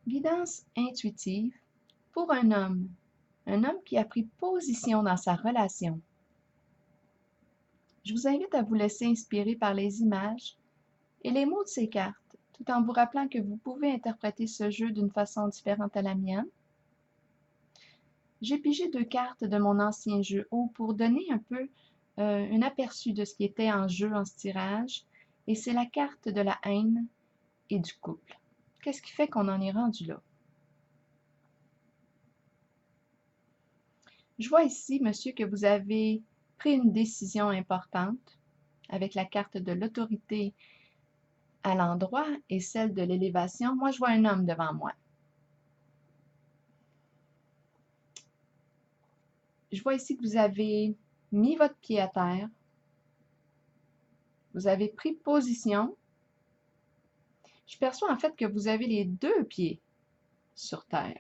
Guidance intuitive pour un homme qui a pris position dans sa relation. Je vous invite à vous laisser inspirer par les images et les mots de ces cartes, tout en vous rappelant que vous pouvez interpréter ce jeu d'une façon différente à la mienne. J'ai pigé 2 cartes de mon ancien jeu haut pour donner un peu un aperçu de ce qui était en jeu en ce tirage, et c'est la carte de la haine et du couple. Qu'est-ce qui fait qu'on en est rendu là? Je vois ici, monsieur, que vous avez pris une décision importante avec la carte de l'autorité à l'endroit et celle de l'élévation. Moi, je vois un homme devant moi. Je vois ici que vous avez mis votre pied à terre. Vous avez pris position. Je perçois en fait que vous avez les 2 pieds sur terre.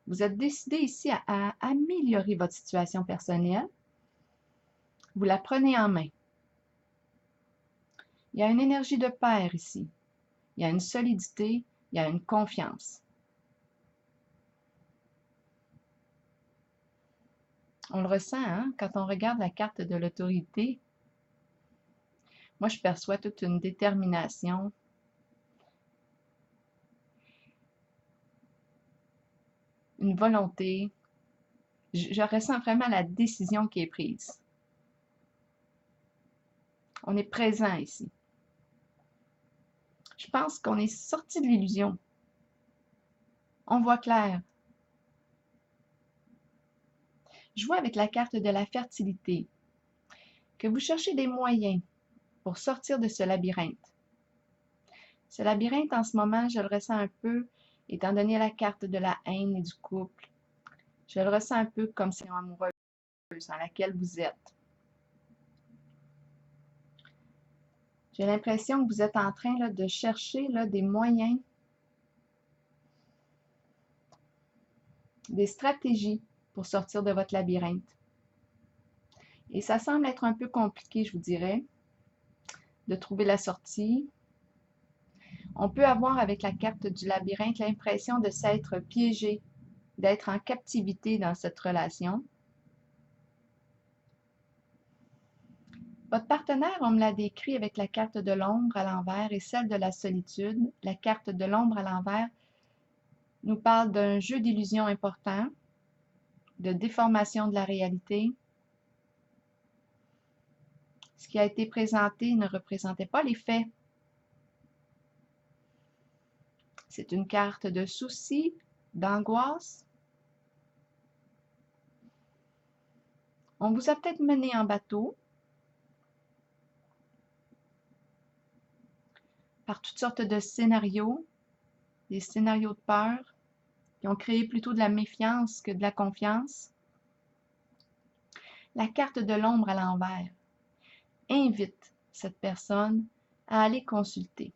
Vous êtes décidé ici à améliorer votre situation personnelle. Vous la prenez en main. Il y a une énergie de pair ici. Il y a une solidité, il y a une confiance. On le ressent, hein, quand on regarde la carte de l'autorité. Moi, je perçois toute une détermination, une volonté. Je ressens vraiment la décision qui est prise. On est présent ici. Je pense qu'on est sorti de l'illusion. On voit clair. Je vois avec la carte de la fertilité que vous cherchez des moyens pour sortir de ce labyrinthe. Ce labyrinthe, en ce moment, je le ressens un peu, étant donné la carte de la haine et du couple. Je le ressens un peu comme c'est une amoureuse dans laquelle vous êtes. J'ai l'impression que vous êtes en train de chercher des moyens, des stratégies pour sortir de votre labyrinthe. Et ça semble être un peu compliqué, je vous dirais, de trouver la sortie. On peut avoir avec la carte du labyrinthe l'impression de s'être piégé, d'être en captivité dans cette relation. Votre partenaire, on me l'a décrit avec la carte de l'ombre à l'envers et celle de la solitude. La carte de l'ombre à l'envers nous parle d'un jeu d'illusions important, de déformation de la réalité. Ce qui a été présenté ne représentait pas les faits. C'est une carte de souci, d'angoisse. On vous a peut-être mené en bateau par toutes sortes de scénarios, des scénarios de peur qui ont créé plutôt de la méfiance que de la confiance. La carte de l'ombre à l'envers invite cette personne à aller consulter.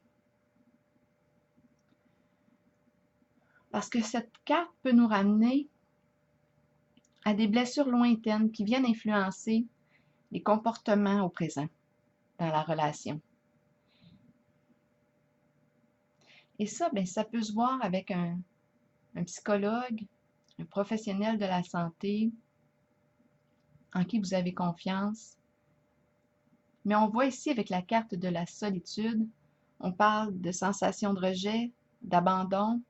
Parce que cette carte peut nous ramener à des blessures lointaines qui viennent influencer les comportements au présent dans la relation. Et ça, ça peut se voir avec un psychologue, un professionnel de la santé en qui vous avez confiance. Mais on voit ici avec la carte de la solitude, on parle de sensation de rejet, d'abandon.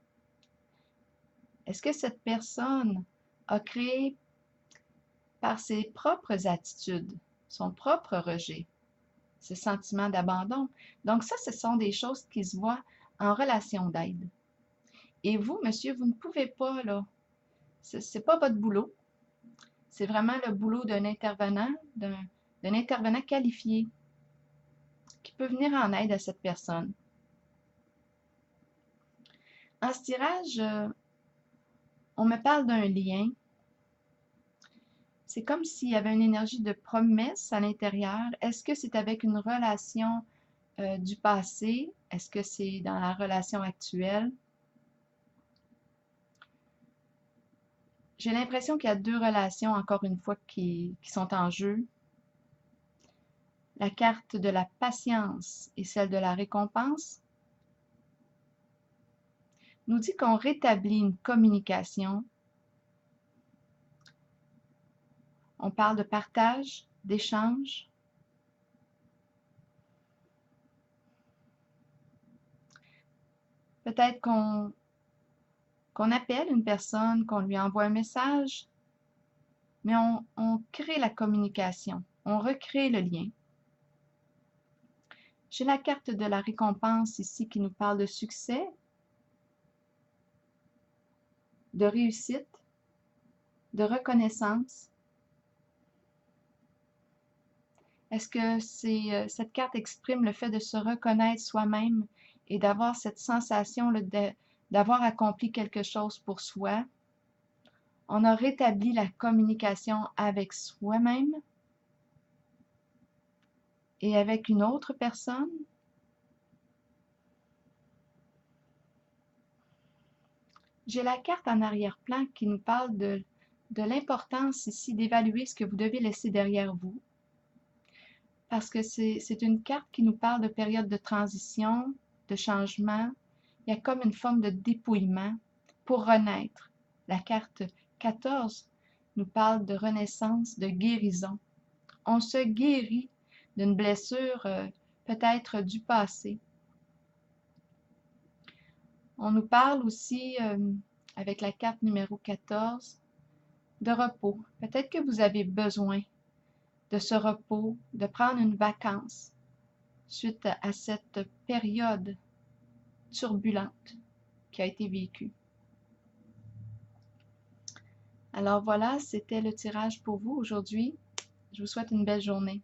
Est-ce que cette personne a créé par ses propres attitudes, son propre rejet, ce sentiment d'abandon? Donc ça, ce sont des choses qui se voient en relation d'aide. Et vous, monsieur, vous ne pouvez pas, là, c'est pas votre boulot. C'est vraiment le boulot d'un intervenant qualifié qui peut venir en aide à cette personne. En ce tirage, on me parle d'un lien. C'est comme s'il y avait une énergie de promesse à l'intérieur. Est-ce que c'est avec une relation du passé? Est-ce que c'est dans la relation actuelle? J'ai l'impression qu'il y a 2 relations, encore une fois, qui sont en jeu. La carte de la patience et celle de la récompense. nous dit qu'on rétablit une communication. On parle de partage, d'échange. Peut-être qu'on appelle une personne, qu'on lui envoie un message, mais on crée la communication, on recrée le lien. J'ai la carte de la récompense ici qui nous parle de succès, de réussite, de reconnaissance. Est-ce que cette carte exprime le fait de se reconnaître soi-même et d'avoir cette sensation d'avoir accompli quelque chose pour soi? On a rétabli la communication avec soi-même et avec une autre personne. J'ai la carte en arrière-plan qui nous parle de l'importance ici d'évaluer ce que vous devez laisser derrière vous. Parce que c'est une carte qui nous parle de période de transition, de changement. Il y a comme une forme de dépouillement pour renaître. La carte 14 nous parle de renaissance, de guérison. On se guérit d'une blessure peut-être du passé. On nous parle aussi, avec la carte numéro 14, de repos. Peut-être que vous avez besoin de ce repos, de prendre une vacance suite à cette période turbulente qui a été vécue. Alors voilà, c'était le tirage pour vous aujourd'hui. Je vous souhaite une belle journée.